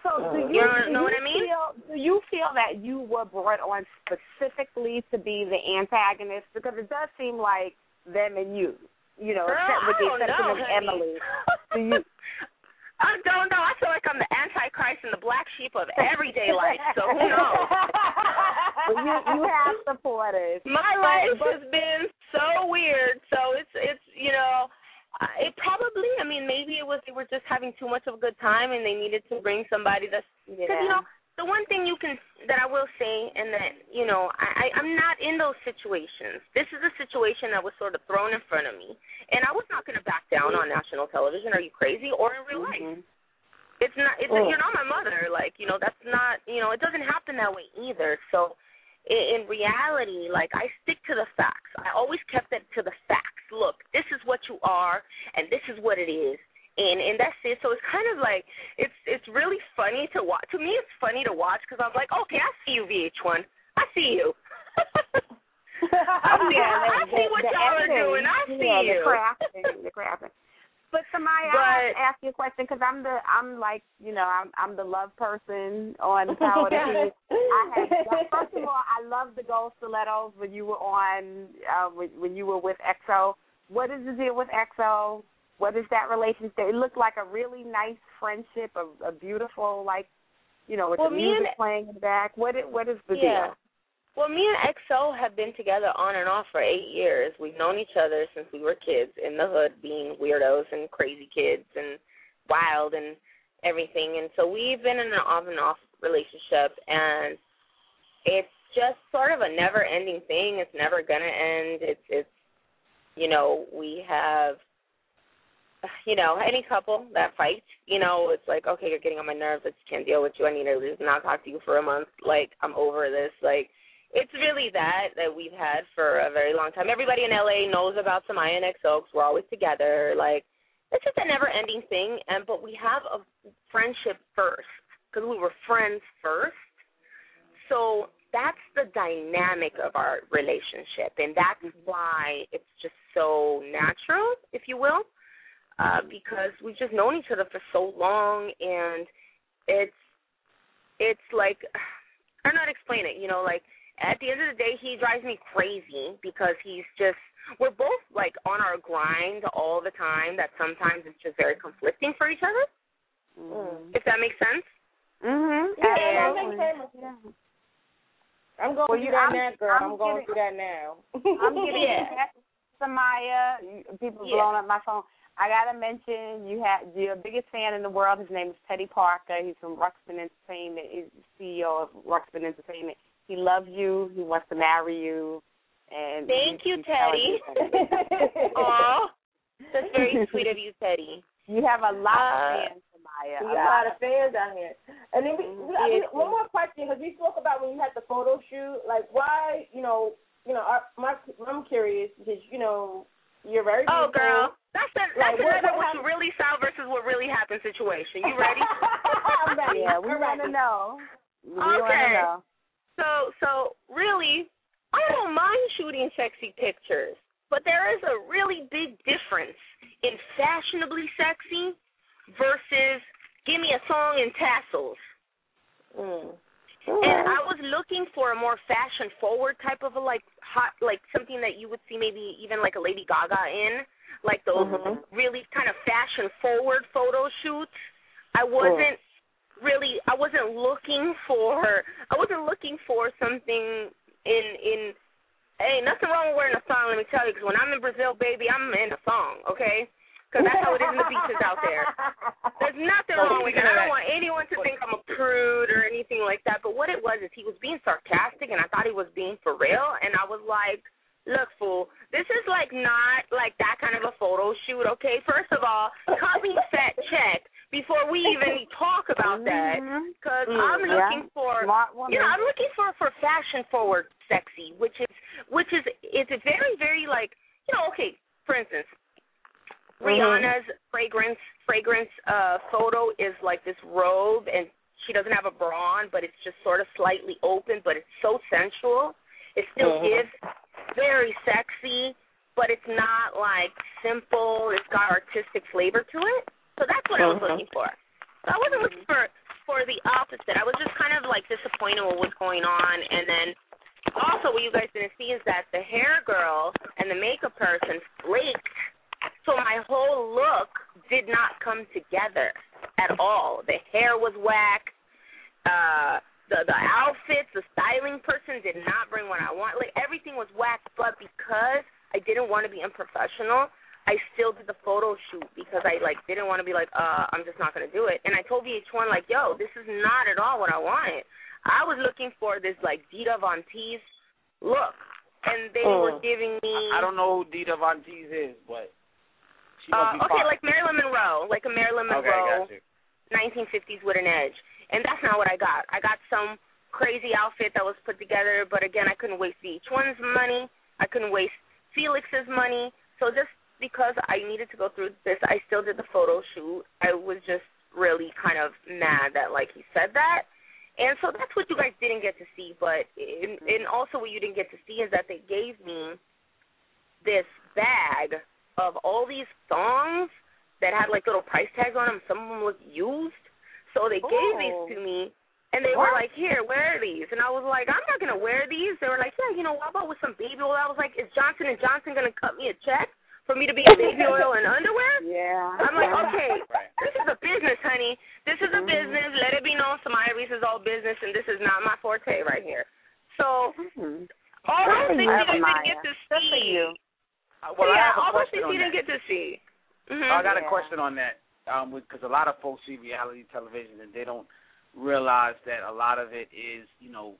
So do you feel that you were brought on specifically to be the antagonist? Because it does seem like them and you, Girl, with the exception of honey. Emily. I don't know. I feel like I'm the Antichrist and the black sheep of everyday life, so who knows? Well, you have supporters. My life has been so weird, so it's it probably, maybe it was they were just having too much of a good time and they needed to bring somebody that's, because, the one thing that I will say, and that, I'm not in those situations. This is a situation that was sort of thrown in front of me, and I was not going to back down on national television. Are you crazy? Or in real life. It's not, you're not my mother. That's not, it doesn't happen that way either. So in reality, I stick to the facts. I always kept it to the facts. Look, this is what you are, and this is what it is. And that's it. So it's kind of like, it's really funny to watch. To me, it's funny to watch because I'm like, okay, I see you, VH1. I see you. I see what y'all are doing. I see you. The crafting. But Somaya, I have to ask you a question because I'm the love person on Power TV. First of all, I love the gold stilettos when you were on when you were with EXO. What is the deal with EXO? What is that relationship? It looked like a really nice friendship, a beautiful, with the music playing in the back. What is the deal? Well, me and EXO have been together on and off for 8 years. We've known each other since we were kids in the hood, being weirdos and crazy kids and wild and everything. And so we've been in an on and off relationship, and it's just sort of a never-ending thing. It's never going to end. It's we have... any couple that fights, it's like, okay, you're getting on my nerves. I just can't deal with you. I need to just not talk to you for a month. I'm over this. It's really that we've had for a very long time. Everybody in L.A. knows about Somaya and EXO because we're always together. It's just a never-ending thing. But we have a friendship first because we were friends first. So that's the dynamic of our relationship, and that's why it's just so natural, if you will. Because we've just known each other for so long, and it's like, I don't know how to explain it, at the end of the day, he drives me crazy because we're both, on our grind all the time, that sometimes it's just very conflicting for each other, if that makes sense. Yeah, that makes sense. I'm going through that now, girl. I'm going through that now. I'm getting Somaya, people blowing up my phone. I gotta mention your biggest fan in the world. His name is Teddy Parker. He's from Ruxpin Entertainment. He's the CEO of Ruxpin Entertainment. He loves you. He wants to marry you. And thank you, Teddy. Aw, that's very sweet of you, Teddy. You have a lot of fans, Somaya. A lot of fans out here. And then one more question, because we spoke about when you had the photo shoot. Why? I'm curious because you're very beautiful. Oh, girl. That's another what you really saw versus what really happened situation. You ready? I'm ready. Yeah, we want to know. Okay. So really, I don't mind shooting sexy pictures, but there is a really big difference in fashionably sexy versus give me a song and tassels. And I was looking for a more fashion-forward type of a, hot, something that you would see maybe even a Lady Gaga in, those really kind of fashion-forward photo shoots. I wasn't looking for something in hey, nothing wrong with wearing a thong, let me tell you, because when I'm in Brazil, baby, I'm in a thong, okay? Because that's how it is in the beaches out there. There's nothing wrong with it. I don't want anyone to think I'm a prude or anything like that. But what it was is he was being sarcastic, and I thought he was being for real. And I was like, look, fool, this is not that kind of a photo shoot, okay? First of all, cut me fat check before we even talk about that. Because I'm looking for, I'm looking for fashion forward sexy, which is it's very, very okay, for instance, Rihanna's fragrance photo is this robe, and she doesn't have a bra on, but it's just sort of slightly open, but it's so sensual. It still gives very sexy, but it's not simple. It's got artistic flavor to it. So that's what I was looking for. So I wasn't looking for for the opposite. I was just kind of like disappointed with what's going on, and then also what you guys didn't see is that the hair girl and the makeup person flaked, so my whole look did not come together at all. The hair was whack. The outfits, the styling person did not bring what I want. Like, everything was whack, but because I didn't want to be unprofessional, I still did the photo shoot because I, like, didn't want to be like, I'm just not going to do it. And I told VH1, like, yo, this is not at all what I wanted. I was looking for this, like, Dita Von Teese look, and they were giving me... I don't know who Dita Von Teese is, but she must be okay, fine. like Marilyn Monroe, like a Marilyn Monroe, 1950s with an edge. And that's not what I got. I got some crazy outfit that was put together, but again, I couldn't waste VH1's money. I couldn't waste Felix's money. So just because I needed to go through this, I still did the photo shoot. I was just really kind of mad that, like, he said that. And so that's what you guys didn't get to see. But and also what you didn't get to see is that they gave me this bag of all these thongs that had, like, little price tags on them. Some of them looked used. So they gave these to me, and they were like, here, wear these. And I was like, I'm not going to wear these. They were like, yeah, you know, how about with some baby oil? I was like, is Johnson & Johnson going to cut me a check for me to be in baby oil and underwear? Yeah. I'm like, okay, this is a business, honey. This is a business. Let it be known Somaya Reece is all business, and this is not my forte right here. So all those things you didn't get to see. Well, I have a all those question things on you didn't that. get to see. I got a question on that. Because a lot of folks see reality television and they don't realize that a lot of it is, you know,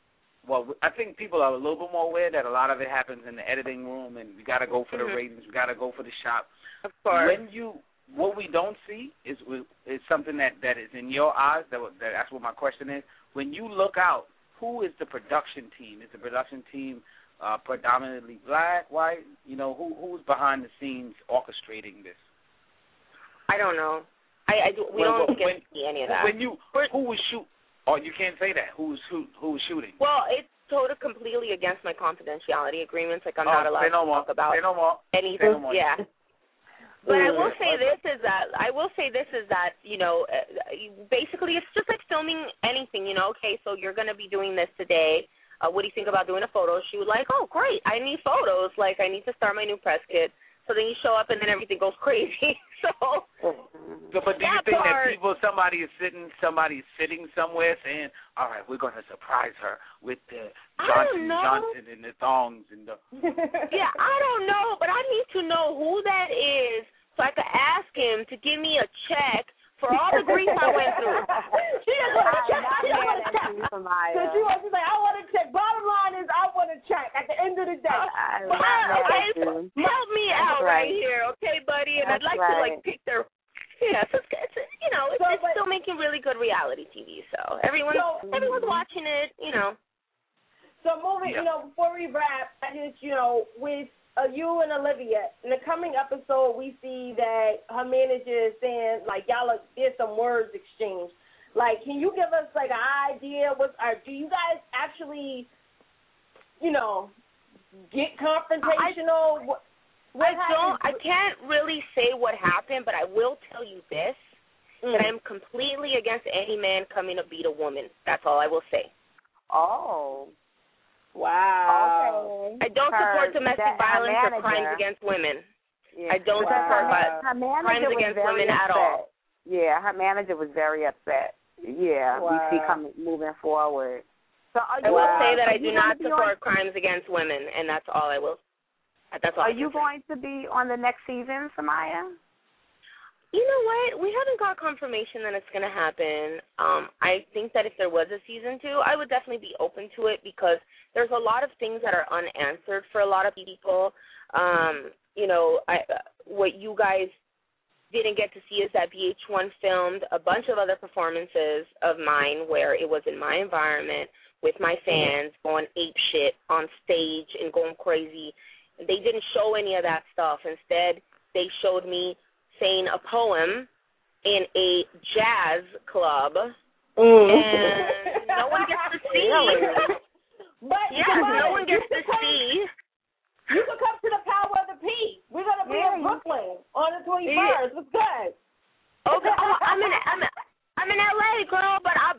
well, I think people are a little bit more aware that a lot of it happens in the editing room, and we got to go for the ratings, we got to go for the shop. Of course. What we don't see is something that is in your eyes. That's what my question is. When you look out, who is the production team? Is the production team predominantly black, white? You know, who's behind the scenes orchestrating this? I don't know. We don't get to see any of that. Who was shoot? Oh, you can't say that. Who was shooting? Well, it's totally completely against my confidentiality agreements. Like, I'm not allowed to talk about anything. Yeah. But I will say this is that you know, basically it's just like filming anything. You know, okay, so you're gonna be doing this today. What do you think about doing a photo shoot? Like, oh, great, I need photos. Like, I need to start my new press kit. So then you show up and then everything goes crazy. But do you think that somebody is sitting somewhere saying, all right, we're going to surprise her with the Johnson and the thongs and the... Yeah, I don't know, but I need to know who that is so I could ask him to give me a check for all the grief I went through. She just want to check. So she wants to say, I want to check. Bottom line is, I want to check at the end of the day. Help me out right here, okay, buddy? And I'd like to, like, pick their... Yeah, so it's you know, it's still making really good reality TV, so everyone's watching it, you know. So moving, you know, before we wrap, I just, you know, with you and Olivia, in the coming episode, we see that her manager is saying, like, there's some words exchanged. Like, can you give us, like, an idea? Do you guys actually, you know, get confrontational? I can't really say what happened, but I will tell you this, that I'm completely against any man coming to beat a woman. That's all I will say. Oh. Wow. Okay. I don't support domestic violence or crimes against women. Yeah. I don't support crimes against women at all. Yeah, her manager was very upset. Yeah, we see moving forward. So I will say that I do not support crimes against women, and that's all I will. That's all. Are you going to be on the next season, Somaya? You know what? We haven't got confirmation that it's going to happen. I think that if there was a season 2, I would definitely be open to it because there's a lot of things that are unanswered for a lot of people. You know, what you guys didn't get to see is that VH1 filmed a bunch of other performances of mine where it was in my environment with my fans going ape shit on stage and going crazy. They didn't show any of that stuff. Instead, they showed me saying a poem in a jazz club, and no one gets to see. But no one gets to see. You can come to the Power of the P. We're gonna be in Brooklyn on the 21st. What's good? Okay. I'm in LA, girl, but I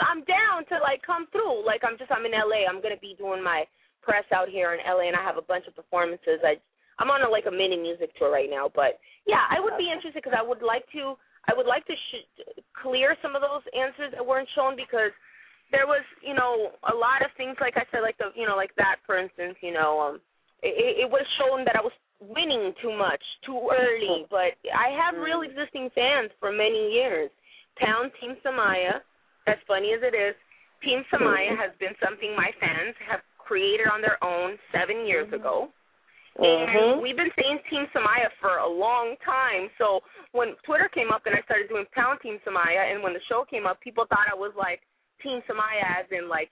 to like come through. Like I'm in LA. I'm gonna be doing my press out here in LA, and I have a bunch of performances. I'm on a mini music tour right now. But yeah, I would be interested because I would like to clear some of those answers that weren't shown, because there was, a lot of things, like I said, like that, for instance, it was shown that I was winning too much, too early, but I have real existing fans for many years. Pound Team Somaya, as funny as it is, Team Somaya has been something my fans have created on their own 7 years ago. And we've been saying Team Somaya for a long time. So when Twitter came up and I started doing Pound Team Somaya, and when the show came up, people thought I was like Team Somaya as in like